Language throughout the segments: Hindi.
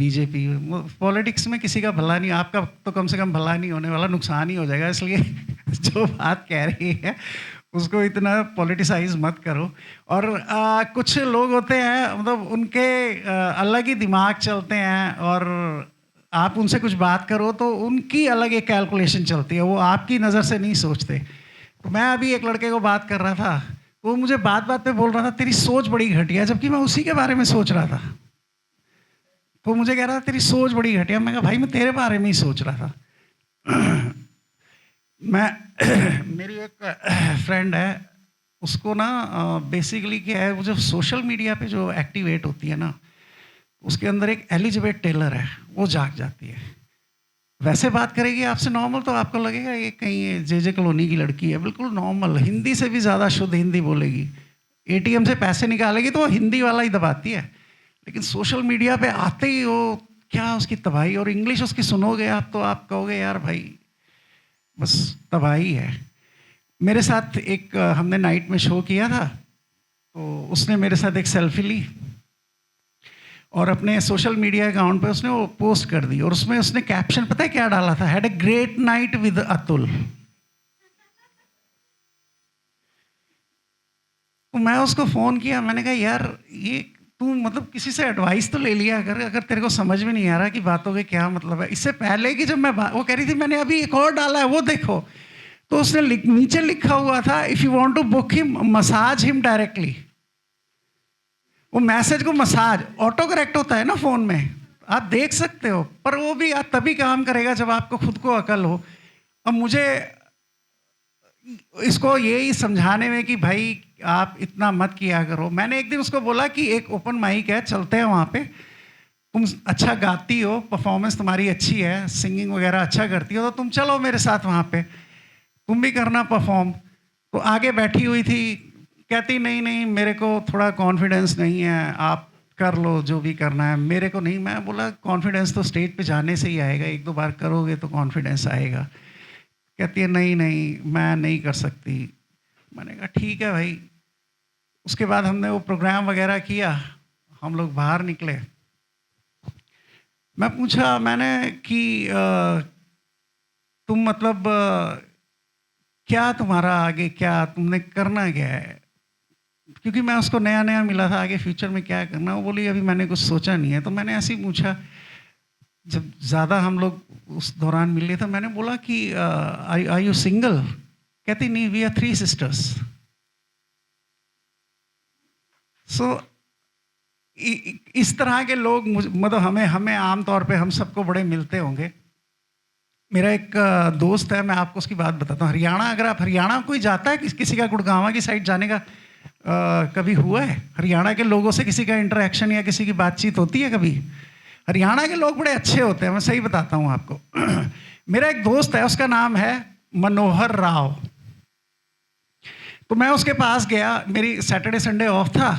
बीजेपी, पॉलिटिक्स में किसी का भला नहीं, आपका तो कम से कम भला नहीं होने वाला, नुकसान ही हो जाएगा, इसलिए जो बात कह रही है उसको इतना पॉलिटिसाइज मत करो। और कुछ लोग होते हैं मतलब उनके अलग ही दिमाग चलते हैं, और आप उनसे कुछ बात करो तो उनकी अलग एक कैलकुलेशन चलती है, वो आपकी नज़र से नहीं सोचते। तो मैं अभी एक लड़के को बात कर रहा था, वो मुझे बात बात पे बोल रहा था तेरी सोच बड़ी घटिया, जबकि मैं उसी के बारे में सोच रहा था। तो मुझे कह रहा था तेरी सोच बड़ी घटिया, मैं कहा भाई मैं तेरे बारे में ही सोच रहा था। मैं मेरी एक फ्रेंड है, उसको ना बेसिकली क्या है, वो जो सोशल मीडिया पे जो एक्टिवेट होती है ना, उसके अंदर एक एलिजाबेथ टेलर है, वो जाग जाती है। वैसे बात करेगी आपसे नॉर्मल तो आपको लगेगा ये कहीं जे कॉलोनी की लड़की है, बिल्कुल नॉर्मल, हिंदी से भी ज़्यादा शुद्ध हिंदी बोलेगी। एटीएम से पैसे निकालेगी तो वो हिंदी वाला ही दबाती है, लेकिन सोशल मीडिया पे आते ही वो क्या उसकी तबाही, और इंग्लिश उसकी सुनोगे आप तो आप कहोगे यार भाई बस तबाही है। मेरे साथ एक हमने नाइट में शो किया था, तो उसने मेरे साथ एक सेल्फी ली और अपने सोशल मीडिया अकाउंट पे उसने वो पोस्ट कर दी, और उसमें उसने कैप्शन पता है क्या डाला था, had a great night with Atul. तो मैं उसको फ़ोन किया, मैंने कहा यार ये तू मतलब किसी से एडवाइस तो ले लिया अगर तेरे को समझ में नहीं आ रहा कि बातों के क्या मतलब है। इससे पहले कि जब मैं वो कह रही थी मैंने अभी एक और डाला है वो देखो, तो उसने नीचे लिखा हुआ था if you want to book him massage him directly. वो मैसेज को मसाज ऑटो करेक्ट होता है ना फ़ोन में, आप देख सकते हो, पर वो भी तभी काम करेगा जब आपको खुद को अकल हो। अब मुझे इसको यही समझाने में कि भाई आप इतना मत किया करो। मैंने एक दिन उसको बोला कि एक ओपन माइक है, चलते हैं वहाँ पे, तुम अच्छा गाती हो, परफॉर्मेंस तुम्हारी अच्छी है, सिंगिंग वगैरह अच्छा करती हो, तो तुम चलो मेरे साथ वहाँ पे, तुम भी करना परफॉर्म। तो आगे बैठी हुई थी, कहती नहीं नहीं मेरे को थोड़ा कॉन्फिडेंस नहीं है, आप कर लो जो भी करना है, मेरे को नहीं। मैं बोला कॉन्फिडेंस तो स्टेज पे जाने से ही आएगा, एक दो बार करोगे तो कॉन्फिडेंस आएगा। कहती है नहीं नहीं मैं नहीं कर सकती। मैंने कहा ठीक है भाई। उसके बाद हमने वो प्रोग्राम वगैरह किया, हम लोग बाहर निकले। मैं पूछा मैंने कि तुम मतलब क्या तुम्हारा आगे, क्या तुमने करना क्या है, क्योंकि मैं उसको नया नया मिला था, आगे फ्यूचर में क्या करना। वो बोली अभी मैंने कुछ सोचा नहीं है। तो मैंने ऐसे ही पूछा, जब ज़्यादा हम लोग उस दौरान मिले तो मैंने बोला कि आर यू सिंगल। कहती नहीं वी आर 3 सिस्टर्स। सो इस तरह के लोग मतलब हमें आमतौर पे हम सबको बड़े मिलते होंगे। मेरा एक दोस्त है, मैं आपको उसकी बात बताता हूँ। हरियाणा, अगर आप हरियाणा कोई जाता है किसी का गुड़गांवा की साइड जाने का कभी हुआ है? हरियाणा के लोगों से किसी का इंटरेक्शन या किसी की बातचीत होती है कभी? हरियाणा के लोग बड़े अच्छे होते हैं, मैं सही बताता हूँ आपको। मेरा एक दोस्त है, उसका नाम है मनोहर राव। तो मैं उसके पास गया, मेरी सैटरडे संडे ऑफ था,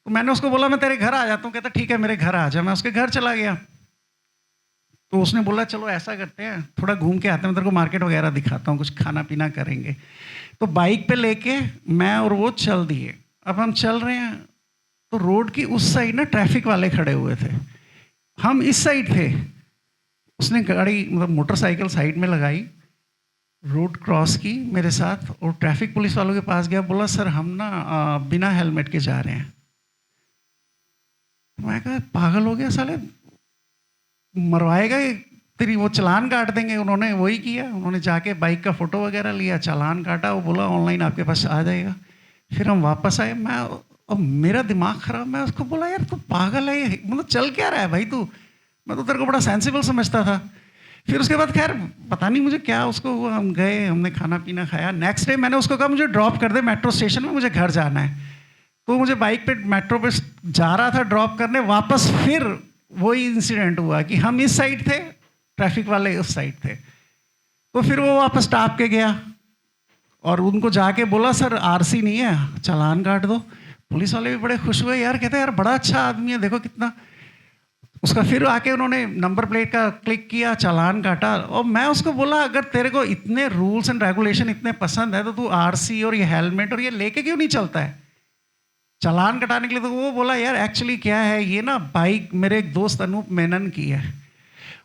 तो मैंने उसको बोला मैं तेरे घर आ जाता हूँ। कहता ठीक है मेरे घर आ जा। मैं उसके घर चला गया, तो उसने बोला चलो ऐसा करते हैं थोड़ा घूम के आते हैं, मैं तेरे को मार्केट वगैरह दिखाता हूँ, कुछ खाना पीना करेंगे। तो बाइक पे लेके मैं और वो चल दिए। अब हम चल रहे हैं तो रोड की उस साइड ना ट्रैफिक वाले खड़े हुए थे, हम इस साइड थे। उसने गाड़ी मतलब मोटरसाइकिल साइड में लगाई, रोड क्रॉस की मेरे साथ, और ट्रैफिक पुलिस वालों के पास गया, बोला सर हम ना बिना हेलमेट के जा रहे हैं। तो मैं कहा पागल हो गया साले, मरवाएगा ये, तेरी वो चालान काट देंगे। उन्होंने वही किया, उन्होंने जाके बाइक का फ़ोटो वगैरह लिया, चालान काटा, वो बोला ऑनलाइन आपके पास आ जाएगा। फिर हम वापस आए, मैं अब मेरा दिमाग ख़राब, मैं उसको बोला यार तू पागल है, मतलब चल क्या रहा है भाई तू, मैं तो तेरे को बड़ा सेंसिबल समझता था। फिर उसके बाद खैर पता नहीं मुझे क्या उसको हुआ, हम गए, हमने खाना पीना खाया। नेक्स्ट डे मैंने उसको कहा मुझे ड्रॉप कर दे मेट्रो स्टेशन में, मुझे घर जाना है। तो मुझे बाइक पे मेट्रो पे जा रहा था ड्रॉप करने, वापस फिर वही इंसिडेंट हुआ कि हम इस साइड थे, ट्रैफिक वाले उस साइड थे। तो फिर वो वापस टाप के गया और उनको जाके बोला सर आरसी नहीं है, चालान काट दो। पुलिस वाले भी बड़े खुश हुए, यार कहते यार बड़ा अच्छा आदमी है, देखो कितना। उसका फिर आके उन्होंने नंबर प्लेट का क्लिक किया, चालान काटा। और मैं उसको बोला अगर तेरे को इतने रूल्स एंड रेगुलेशन इतने पसंद है तो तू आरसी और ये हेलमेट और ये लेके क्यों नहीं चलता है? चालान कटाने के लिए। तो वो बोला यार एक्चुअली क्या है, ये ना बाइक मेरे एक दोस्त अनूप मेनन की है,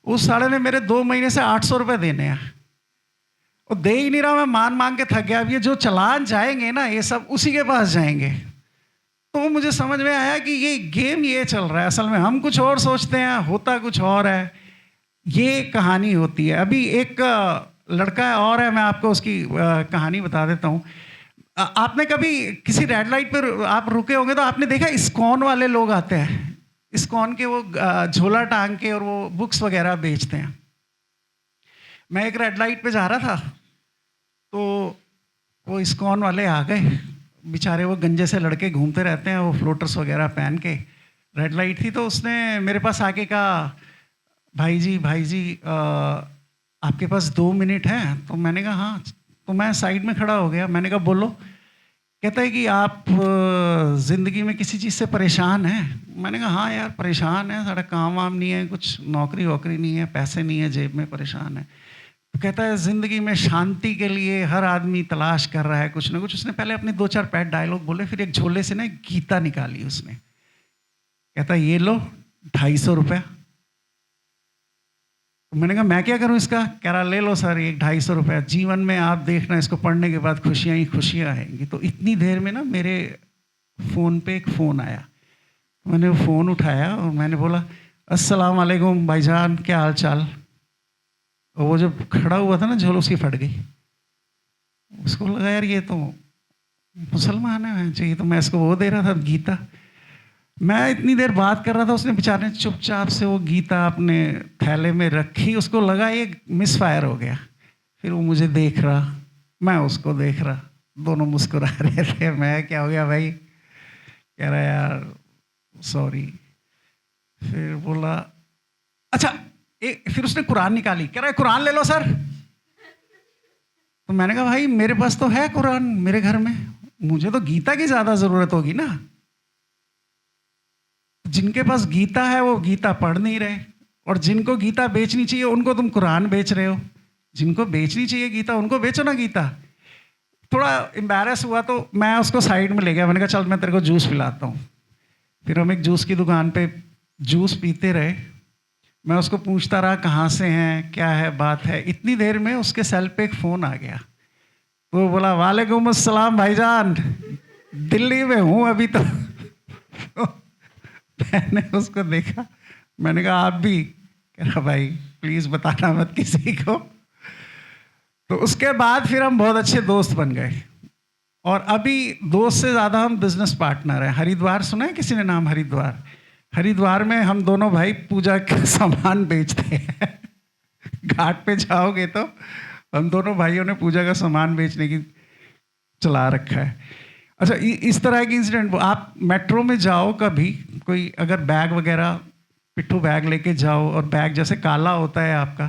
उस साले ने मेरे 2 महीने से 800 रुपये देने हैं, वो दे ही नहीं रहा, मैं मान मांग के थक गया। अब ये जो चालान जाएंगे ना ये सब उसी के पास जाएंगे। तो मुझे समझ में आया कि ये गेम ये चल रहा है, असल में हम कुछ और सोचते हैं, होता कुछ और है, ये कहानी होती है। अभी एक लड़का और है, मैं आपको उसकी कहानी बता देता हूँ। आपने कभी किसी रेड लाइट पर आप रुके होंगे तो आपने देखा इस्कॉन वाले लोग आते हैं, इस्कॉन के वो झोला टांग के और वो बुक्स वगैरह बेचते हैं। मैं एक रेड लाइट पे जा रहा था तो वो इस्कॉन वाले आ गए, बेचारे वो गंजे से लड़के घूमते रहते हैं, वो फ्लोटर्स वगैरह पहन के। रेड लाइट थी तो उसने मेरे पास आके कहा, भाई जी आपके पास 2 मिनट हैं? तो मैंने कहा हाँ। तो मैं साइड में खड़ा हो गया, मैंने कहा बोलो। कहता है कि आप ज़िंदगी में किसी चीज़ से परेशान हैं? मैंने कहा हाँ यार परेशान है, सारा काम वाम नहीं है, कुछ नौकरी वोकरी नहीं है, पैसे नहीं है जेब में, परेशान है। तो कहता है ज़िंदगी में शांति के लिए हर आदमी तलाश कर रहा है कुछ ना कुछ। उसने पहले अपने 2-4 पैट डायलॉग बोले, फिर एक झोले से ना एक गीता निकाली उसने। कहता है ये लो 250 रुपया। तो मैंने कहा मैं क्या करूं इसका? कह रहा ले लो सर ये 250 रुपया, जीवन में आप देखना इसको पढ़ने के बाद खुशियां ही खुशियां आएंगी। तो इतनी देर में ना मेरे फ़ोन पे एक फ़ोन आया, मैंने वो फ़ोन उठाया और मैंने बोला अस्सलाम वालेकुम भाईजान, क्या हाल चाल? और वो जो खड़ा हुआ था ना झोल, उसकी फट गई। उसको लगा यार ये तो मुसलमान है, चाहिए तो मैं इसको वो दे रहा था गीता। मैं इतनी देर बात कर रहा था, उसने बेचारे ने चुपचाप से वो गीता अपने थैले में रखी। उसको लगा ये मिस फायर हो गया। फिर वो मुझे देख रहा, मैं उसको देख रहा, दोनों मुस्कुरा रहे थे। मैं क्या हो गया भाई? कह रहा यार सॉरी। फिर बोला अच्छा फिर उसने कुरान निकाली, कह रहा है कुरान ले लो सर। तो मैंने कहा भाई मेरे पास तो है कुरान मेरे घर में, मुझे तो गीता की ज़्यादा ज़रूरत होगी ना। जिनके पास गीता है वो गीता पढ़ नहीं रहे, और जिनको गीता बेचनी चाहिए उनको तुम कुरान बेच रहे हो। जिनको बेचनी चाहिए गीता उनको बेचो ना गीता। थोड़ा एम्बैरस हुआ तो मैं उसको साइड में ले गया, मैंने कहा चल मैं तेरे को जूस पिलाता हूँ। फिर हम एक जूस की दुकान पे जूस पीते रहे। मैं उसको पूछता रहा कहाँ से हैं, क्या है बात है। इतनी देर में उसके सेल पे एक फ़ोन आ गया। तो वो बोला वालेकुम अस्सलाम भाईजान, दिल्ली में हूँ अभी तो। मैंने उसको देखा, मैंने कहा आप भी? कह रहा भाई प्लीज़ बताना मत किसी को। तो उसके बाद फिर हम बहुत अच्छे दोस्त बन गए, और अभी दोस्त से ज़्यादा हम बिजनेस पार्टनर हैं। हरिद्वार सुना है किसी ने नाम? हरिद्वार, हरिद्वार में हम दोनों भाई पूजा का सामान बेचते हैं। घाट पे जाओगे तो हम दोनों भाइयों ने पूजा का सामान बेचने की चला रखा है। अच्छा इस तरह की इंसिडेंट, आप मेट्रो में जाओ कभी, कोई अगर बैग वगैरह पिट्ठू बैग लेके जाओ और बैग जैसे काला होता है आपका,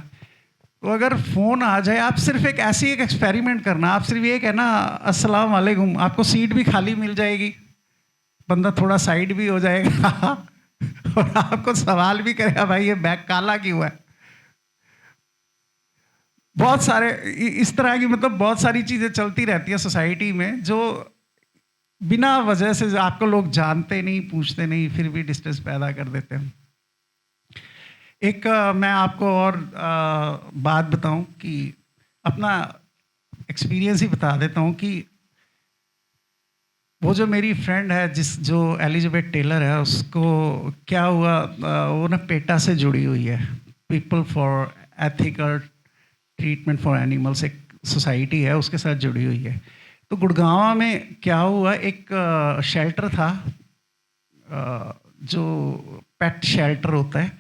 तो अगर फ़ोन आ जाए, आप सिर्फ एक ऐसी एक एक्सपेरिमेंट करना, आप सिर्फ ये कहना अस्सलाम वालेकुम, आपको सीट भी खाली मिल जाएगी, बंदा थोड़ा साइड भी हो जाएगा और आपको सवाल भी करेगा भाई ये बैग काला क्यों है। बहुत सारे इस तरह की मतलब बहुत सारी चीज़ें चलती रहती है सोसाइटी में, जो बिना वजह से आपको लोग जानते नहीं, पूछते नहीं, फिर भी डिस्टेंस पैदा कर देते हैं। एक मैं आपको और बात बताऊं कि अपना एक्सपीरियंस ही बता देता हूं कि वो जो मेरी फ्रेंड है जो एलिजाबेथ टेलर है, उसको क्या हुआ, वो ना पेटा से जुड़ी हुई है, people for ethical treatment for animals, एक सोसाइटी है उसके साथ जुड़ी हुई है। तो गुड़गांव में क्या हुआ, एक शेल्टर था, जो पेट शेल्टर होता है,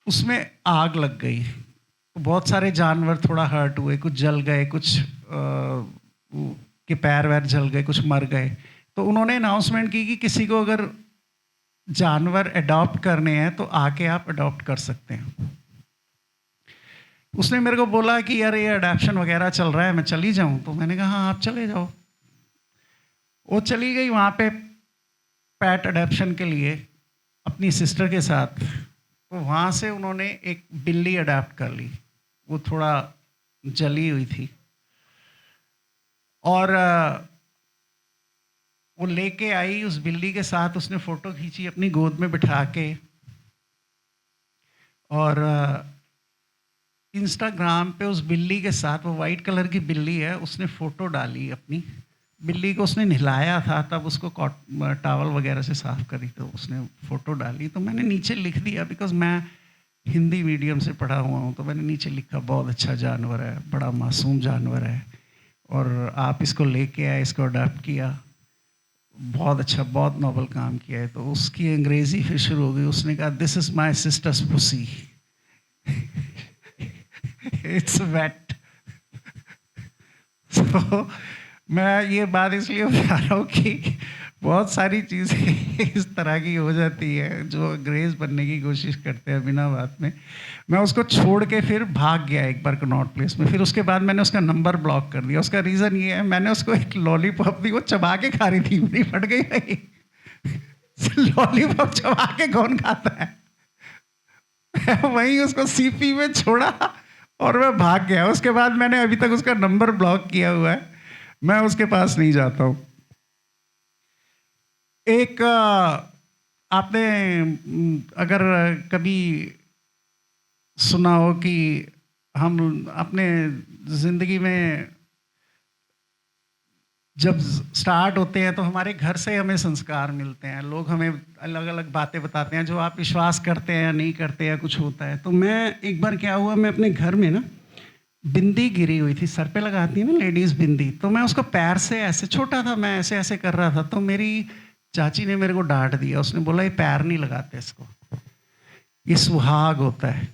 उसमें आग लग गई। तो बहुत सारे जानवर थोड़ा हर्ट हुए, कुछ जल गए, कुछ के पैर वैर जल गए, कुछ मर गए। तो उन्होंने अनाउंसमेंट की कि किसी को अगर जानवर अडॉप्ट करने हैं तो आके आप अडॉप्ट कर सकते हैं। उसने मेरे को बोला कि यार ये अडॉप्शन वगैरह चल रहा है, मैं चली जाऊं? तो मैंने कहा हाँ आप चले जाओ। वो चली गई वहाँ पे पैट अडॉप्शन के लिए अपनी सिस्टर के साथ। तो वहाँ से उन्होंने एक बिल्ली अडॉप्ट कर ली, वो थोड़ा जली हुई थी, और वो लेके आई उस बिल्ली के साथ, उसने फ़ोटो खींची अपनी गोद में बिठा के, और इंस्टाग्राम पे उस बिल्ली के साथ, वो वाइट कलर की बिल्ली है, उसने फ़ोटो डाली अपनी बिल्ली को, उसने नहलाया था तब उसको टॉवल वगैरह से साफ़ करी तो उसने फ़ोटो डाली। तो मैंने नीचे लिख दिया, बिकॉज़ मैं हिंदी मीडियम से पढ़ा हुआ हूँ, तो मैंने नीचे लिखा बहुत अच्छा जानवर है, बड़ा मासूम जानवर है, और आप इसको लेके आए, इसको अडॉप्ट किया, बहुत अच्छा, बहुत नोबल काम किया है। तो उसकी अंग्रेज़ी फिर शुरू हो गई, उसने कहा this is my sisters pussy, its weight. तो मैं ये बात इसलिए बता रहा हूँ कि बहुत सारी चीज़ें इस तरह की हो जाती है जो अंग्रेज़ बनने की कोशिश करते हैं बिना बात में। मैं उसको छोड़ के फिर भाग गया एक बार कनॉट प्लेस में, फिर उसके बाद मैंने उसका नंबर ब्लॉक कर दिया। उसका रीज़न ये है, मैंने उसको एक लॉलीपॉप दी, वो चबा के खा रही थी, मेरी फट गई भाई। लॉलीपॉप चबा के कौन खाता है? वहीं उसको सीपी में छोड़ा और मैं भाग गया। उसके बाद मैंने अभी तक उसका नंबर ब्लॉक किया हुआ है, मैं उसके पास नहीं जाता हूँ। एक आपने अगर कभी सुना हो कि हम अपने ज़िंदगी में जब स्टार्ट होते हैं तो हमारे घर से हमें संस्कार मिलते हैं, लोग हमें अलग अलग बातें बताते हैं जो आप विश्वास करते हैं या नहीं करते हैं, कुछ होता है। तो मैं एक बार क्या हुआ, मैं अपने घर में ना बिंदी गिरी हुई थी, सर पे लगाती है ना लेडीज़ बिंदी, तो मैं उसको पैर से ऐसे, छोटा था मैं, ऐसे ऐसे कर रहा था, तो मेरी चाची ने मेरे को डांट दिया। उसने बोला ये पैर नहीं लगाते इसको, ये सुहाग होता है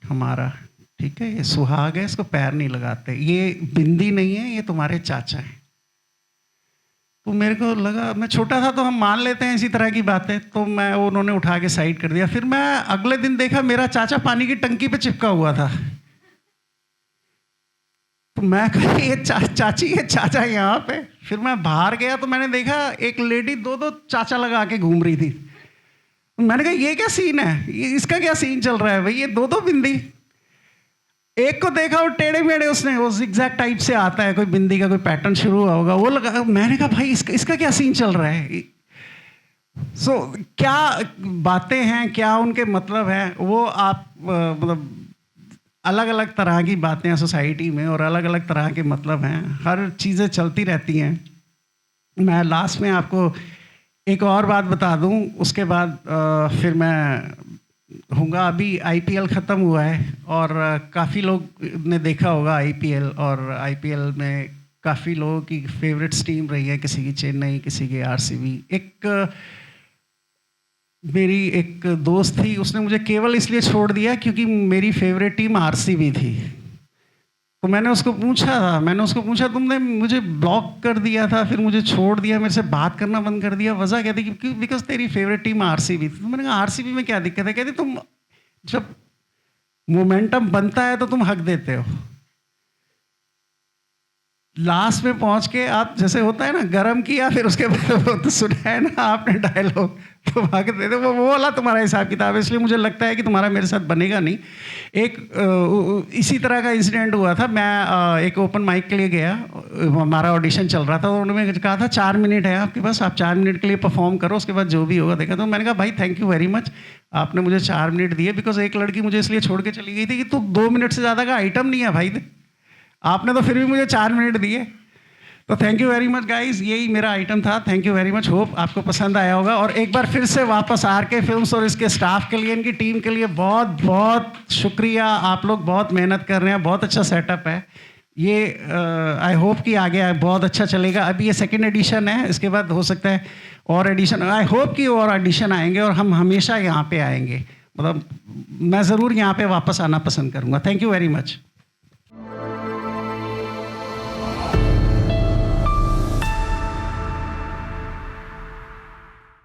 हमारा, ठीक है, ये सुहाग है, इसको पैर नहीं लगाते, ये बिंदी नहीं है, ये तुम्हारे चाचा हैं। तो मेरे को लगा, मैं छोटा था तो हम मान लेते हैं इसी तरह की बातें, तो मैं, उन्होंने उठा के साइड कर दिया। फिर मैं अगले दिन देखा मेरा चाचा पानी की टंकी पे चिपका हुआ था, तो मैं कहा ये चाची, ये चाचा यहाँ पे। फिर मैं बाहर गया तो मैंने देखा एक लेडी दो दो चाचा लगा के घूम रही थी। तो मैंने कहा ये क्या सीन है, ये इसका क्या सीन चल रहा है भाई, ये दो दो बिंदी। एक को देखा वो टेढ़े मेढ़े, उसने वो जिगजैग टाइप से आता है, कोई बिंदी का कोई पैटर्न शुरू हुआ होगा, वो लगा। मैंने कहा भाई इसका क्या सीन चल रहा है। सो क्या बातें हैं, क्या उनके मतलब हैं, वो आप मतलब अलग अलग तरह की बातें हैं सोसाइटी में, और अलग अलग तरह के मतलब हैं, हर चीज़ें चलती रहती हैं। मैं लास्ट में आपको एक और बात बता दूं, उसके बाद फिर मैं होऊंगा। अभी आईपीएल ख़त्म हुआ है और काफ़ी लोग ने देखा होगा आईपीएल, और आईपीएल में काफ़ी लोगों की फेवरेट्स टीम रही है, किसी की चेन्नई, किसी की आरसीबी। मेरी एक दोस्त थी, उसने मुझे केवल इसलिए छोड़ दिया क्योंकि मेरी फेवरेट टीम आरसीबी थी। तो मैंने उसको पूछा तुमने मुझे ब्लॉक कर दिया था, फिर मुझे छोड़ दिया, मेरे से बात करना बंद कर दिया, वजह क्या थी? क्योंकि बिकॉज तेरी फेवरेट टीम आरसीबी थी। तो मैंने कहा आरसीबी में क्या दिक्कत है? कहती तुम जब मोमेंटम बनता है तो तुम हक देते हो, लास्ट में पहुंच के आप, जैसे होता है ना, गरम किया फिर उसके बाद तो सुना है ना आपने डायलॉग, तो हक देते, वो वाला तुम्हारा हिसाब किताब है। इसलिए मुझे लगता है कि तुम्हारा मेरे साथ बनेगा नहीं। एक इसी तरह का इंसिडेंट हुआ था। मैं एक ओपन माइक के लिए गया, हमारा ऑडिशन चल रहा था, तो उन्होंने कहा था 4 मिनट है आपके पास, आप 4 मिनट के लिए परफॉर्म करो, उसके बाद जो भी होगा देखा। तो मैंने कहा भाई थैंक यू वेरी मच, आपने मुझे 4 मिनट दिए, बिकॉज एक लड़की मुझे इसलिए छोड़ के चली गई थी कि तू 2 मिनट से ज़्यादा का आइटम नहीं है भाई, आपने तो फिर भी मुझे 4 मिनट दिए। तो thank you very much guys, यही मेरा आइटम था। Thank you very much, hope आपको पसंद आया होगा। और एक बार फिर से वापस आर के फिल्म्स और इसके स्टाफ के लिए, इनकी टीम के लिए बहुत बहुत शुक्रिया। आप लोग बहुत मेहनत कर रहे हैं, बहुत अच्छा सेटअप है ये। आई होप कि आगे बहुत अच्छा चलेगा। अभी ये 2nd एडिशन है, इसके बाद हो सकता है और एडिशन, आई होप कि और एडिशन आएंगे, और हम हमेशा यहाँ पे आएंगे, मतलब मैं ज़रूर यहाँ पे वापस आना पसंद करूँगा। Thank you very much.